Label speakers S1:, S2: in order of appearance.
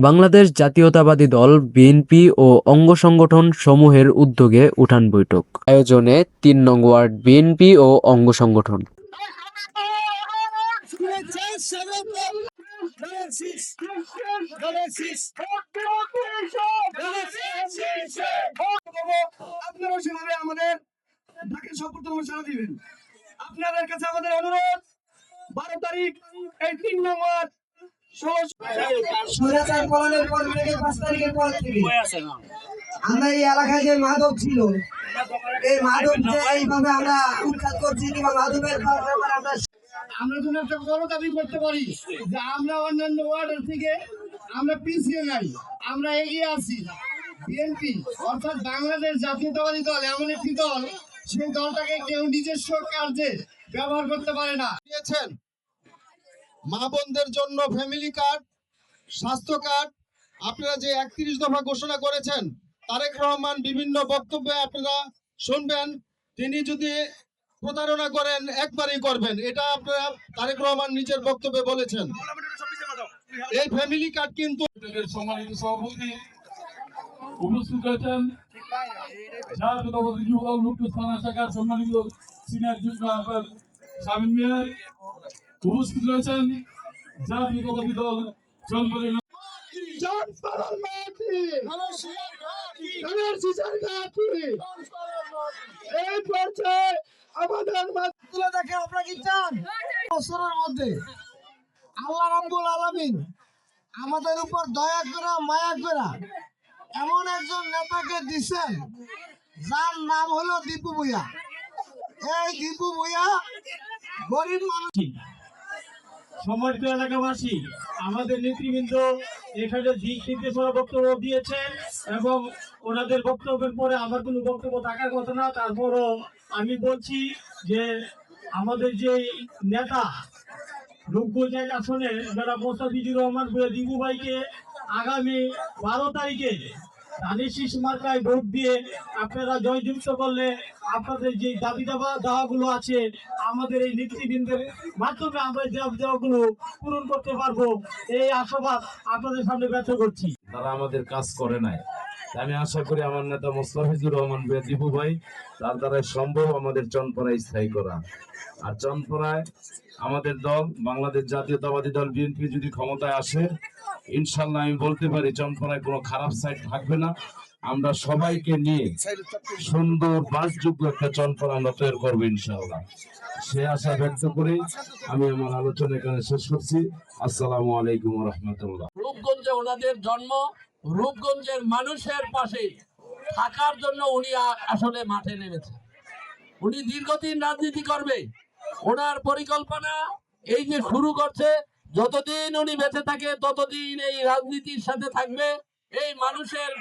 S1: বাংলাদেশ জাতীয়তাবাদী দল বিএনপি ও অঙ্গ সংগঠন সমূহের উদ্যোগে উঠান বৈঠক আয়োজনে ৩ নং ওয়ার্ড বিএনপি ও অঙ্গ সংগঠন।
S2: আপনাদের কাছে আমাদের অনুরোধ, 12 তারিখ এই ৩ নং ওয়ার্ড আমরা এই এলাকায় যে মাদক ছিল, এই মাদক যে এইভাবে আমরা উৎখাত করছি কিংবা মাদকের আমরা যদি একটা বড় দাবি করতে পারি যে আমরা অন্যান্য ওয়ার্ডের থেকে আমরা পিছিয়ে নাই, আমরা এগিয়ে আছি। বিএনপি অর্থাৎ বাংলাদেশ জাতীয়তাবাদী দল এমন একটি দল, সেই দলটাকে কেউ নিজস্ব কার্যে ব্যবহার করতে পারে না। দিয়েছেন মা বোনদের জন্য ফ্যামিলি কার্ড, স্বাস্থ্য কার্ড, আপনারা যে 31 দফা ঘোষণা করেছেন, তারেক রহমান বিভিন্ন বক্তব্যে আপনারা শুনবেন, তিনি যদি প্রতারণা করেন একবারই করবেন, এটা আপনারা তারেক রহমান নিজের বক্তব্যে বলেছেন। এই ফ্যামিলি কার্ড কিন্তু
S3: সম্মানিত সভাপতি উপস্থিত রয়েছেন জাতীয়তাবাদী যুব দল মুক্ত থানা শাখার সম্মানিত সিনিয়র যুগ্ম আহ্বায়ক শামীম মিয়া, উপস্থিত রয়েছেন জাতীয়তাবাদী দল জনপ্রিয়
S2: এই পর্যায়ে আমাদের দেখে আপনারা কি চান বছরের মধ্যে আল্লাহ রাব্বুল আলামিন আমাদের উপর দয়া করে মায়া করে এমন একজন নেতাকে দিচ্ছেন যার নাম হলো দীপু ভূঁইয়া। এই দীপু ভূঁইয়া গরিব মানুষ।
S4: সম্মানিত এলাকাবাসী, আমাদের নেতৃবৃন্দ এখানে দিক নির্দেশনা বক্তব্য দিয়েছেন এবং ওনাদের বক্তব্যের পরে আমার কোনো বক্তব্য থাকার কথা না, তারপরও আমি বলছি যে আমাদের যে নেতা রূপগঞ্জ আসনে যারা মোস্তাফিজুর রহমান দীপু ভাইকে আগামী 12 তারিখে ধানের শীষ মার্কায় ভোট দিয়ে আপনারা জয়যুক্ত করলে আপনাদের যে দাবি দাওয়াগুলো আছে আমাদের এই নেতৃবৃন্দের মাধ্যমে আমরা দাবিগুলো পূরণ করতে পারবো, এই আশাবাদ আপনাদের সামনে ব্যক্ত করছি।
S5: তারা আমাদের কাজ করে নাই, আমি আশা করি আমার নেতা মোস্তাফিজুর রহমান দীপু ভাই তার দ্বারা সম্ভব আমাদের চনপাড়ায় স্থায়ী করা। আর চনপাড়ায় আমাদের দল বাংলাদেশ জাতীয়তাবাদী দল বিএনপি যদি ক্ষমতায় আসে, ইনশাল্লাহ আমি বলতে পারি চনপাড়ায় কোনো খারাপ সাইড থাকবে না। আমরা সবাইকে নিয়ে সুন্দর বাসযোগ্য একটা চনপাড়া আমরা তৈরি করবো ইনশাল্লাহ। সে আশা ব্যক্ত করে আমি আমার আলোচনা এখানে শেষ করছি। আসসালামু আলাইকুম রহমতুল্লাহ।
S6: রূপগঞ্জে ওনাদের জন্ম, রূপগঞ্জের মানুষের পাশে থাকার জন্য উনি আসলে মাঠে নেমেছে। উনি দীর্ঘদিন রাজনীতি করবে, ওনার পরিকল্পনা এই যে শুরু করছে, যতদিন উনি বেঁচে থাকে ততদিন এই রাজনীতির সাথে থাকবে। এই মানুষের